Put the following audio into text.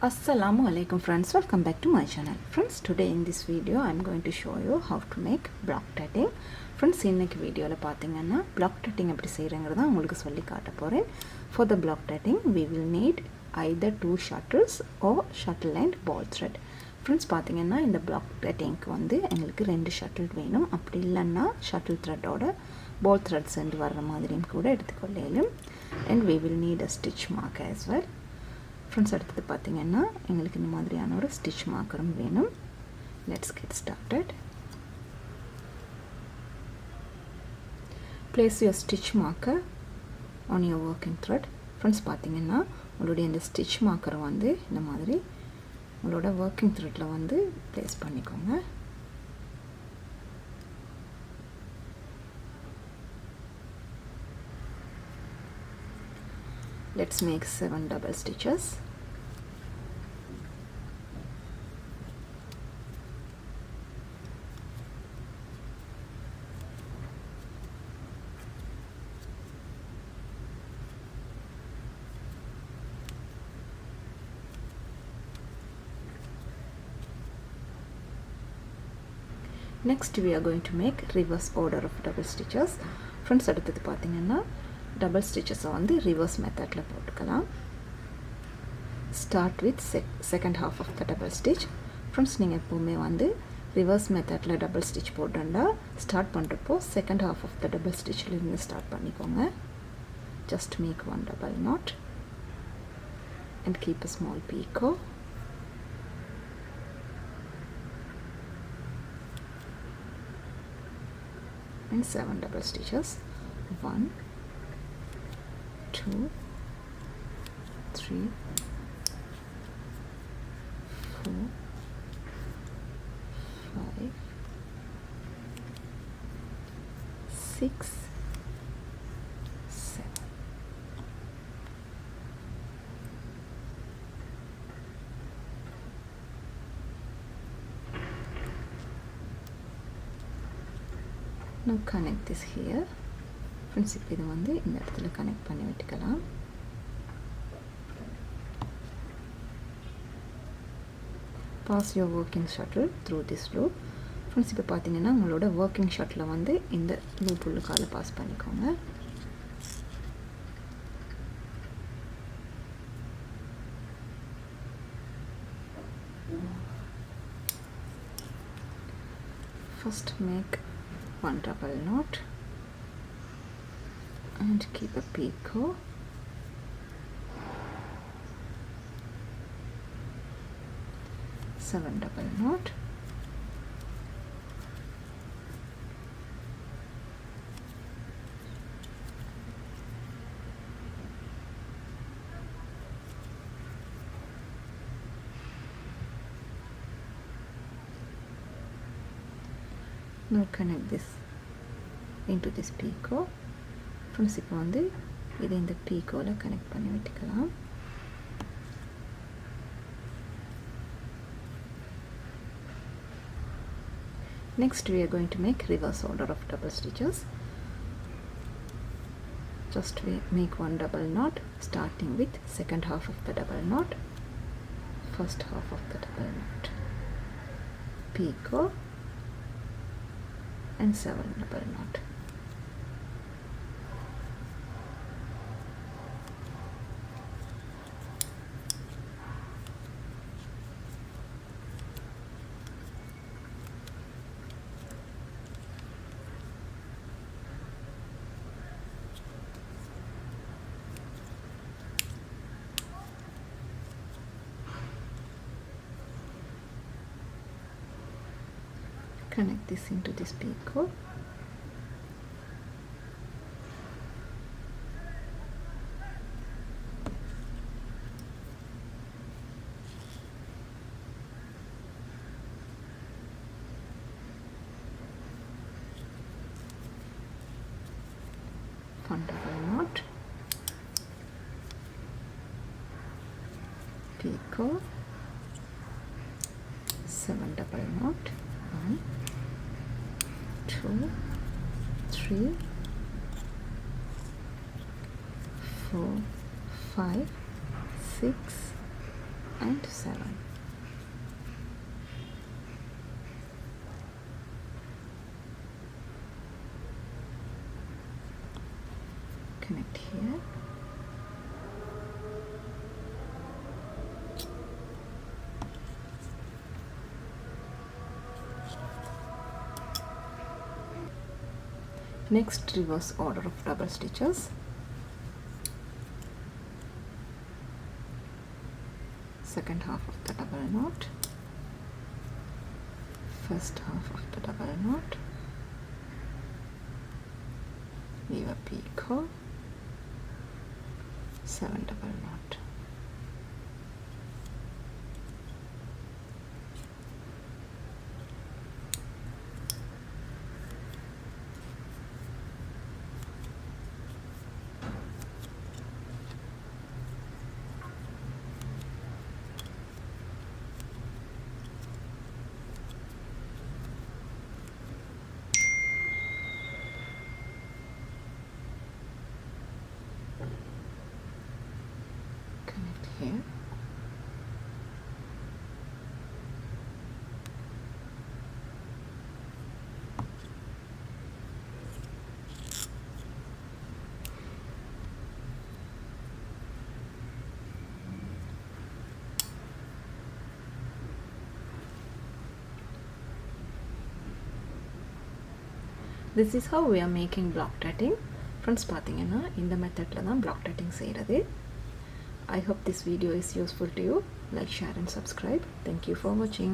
Assalamu alaikum friends, welcome back to my channel. Friends, today in this video I am going to show you how to make block tatting. Friends, இன்னைக்கு வீடியோல பாத்தீங்கன்னா block tatting எப்படி செய்யறங்கறத உங்களுக்கு சொல்லி காட்ட போறேன். For the block tatting we will need either two shuttles or shuttle and ball thread. Friends, பாத்தீங்கன்னா இந்த block tattingக்கு வந்து உங்களுக்கு ரெண்டு shuttle வேணும். அப்படி இல்லன்னா shuttle thread ஓட ball threads end வர்ற மாதிரியும் கூட எடுத்துக்கொள்ளலாம். And we will need a stitch mark as well. Friends, அடுத்தது பார்த்தீங்கன்னா எங்களுக்கு இந்த மாதிரியான ஒரு ஸ்டிச் மார்க்கரும் வேணும். Let's get started. Place your stitch marker on your working thread. Friends, பார்த்தீங்கன்னா உங்களுடைய இந்த ஸ்டிச் மார்க்கரை வந்து இந்த மாதிரி உங்களோட ஒர்க்கிங் த்ரெட்டில் வந்து பிளேஸ் பண்ணிக்கோங்க. Let's make 7 double stitches. Next we are going to make reverse order of double stitches. Friends, அடுத்தது பார்த்தீங்கன்னா double stitches வந்து reverse methodல போட்டுக்கலாம். Start with second half of the double stitch. Friends, நீங்க எப்பவுமே வந்து reverse methodல double stitch போடுறதா start பண்றப்போ second half of the double stitchல இருந்து start பண்ணிக்கோங்க. Just make one double knot and keep a small picot. And 7 double stitches. 1 2 3 4 5 6 7. Now connect this here. Friends, இப்போ இது வந்து இந்த இடத்துல கனெக்ட் பண்ணி விட்டுக்கலாம். Pass your working shuttle through this loop. Friends, இப்போ பார்த்தீங்கன்னா உங்களோட working shuttle வந்து இந்த loop உள்ளுக்கால பாஸ் பண்ணிக்கோங்க. First make one double knot and keep a picot. Seven double knot. Now connect this into this picot. Friends, இப்போ வந்து இதை இந்த பீக்கோல கனெக்ட் பண்ணி விட்டுக்கலாம். Next we are going to make reverse order of double stitches. Just make one double knot starting with second half of the double knot, first half of the double knot, picot and 7 double knot. Connect this into this picot. One double knot, picot, 7 double knot, 1 2 3 4 5 6 and 7. Connect here. Next, reverse order of double stitches. Second half of the double knot, first half of the double knot, leave a picot, 7 double knot. Connect here. This is how we are making block tatting. Friends, பார்த்தீங்கன்னா இந்த மெத்தடில் தான் block tatting செய்கிறது. I hope this video is useful to you. Like, share and subscribe. Thank you for watching.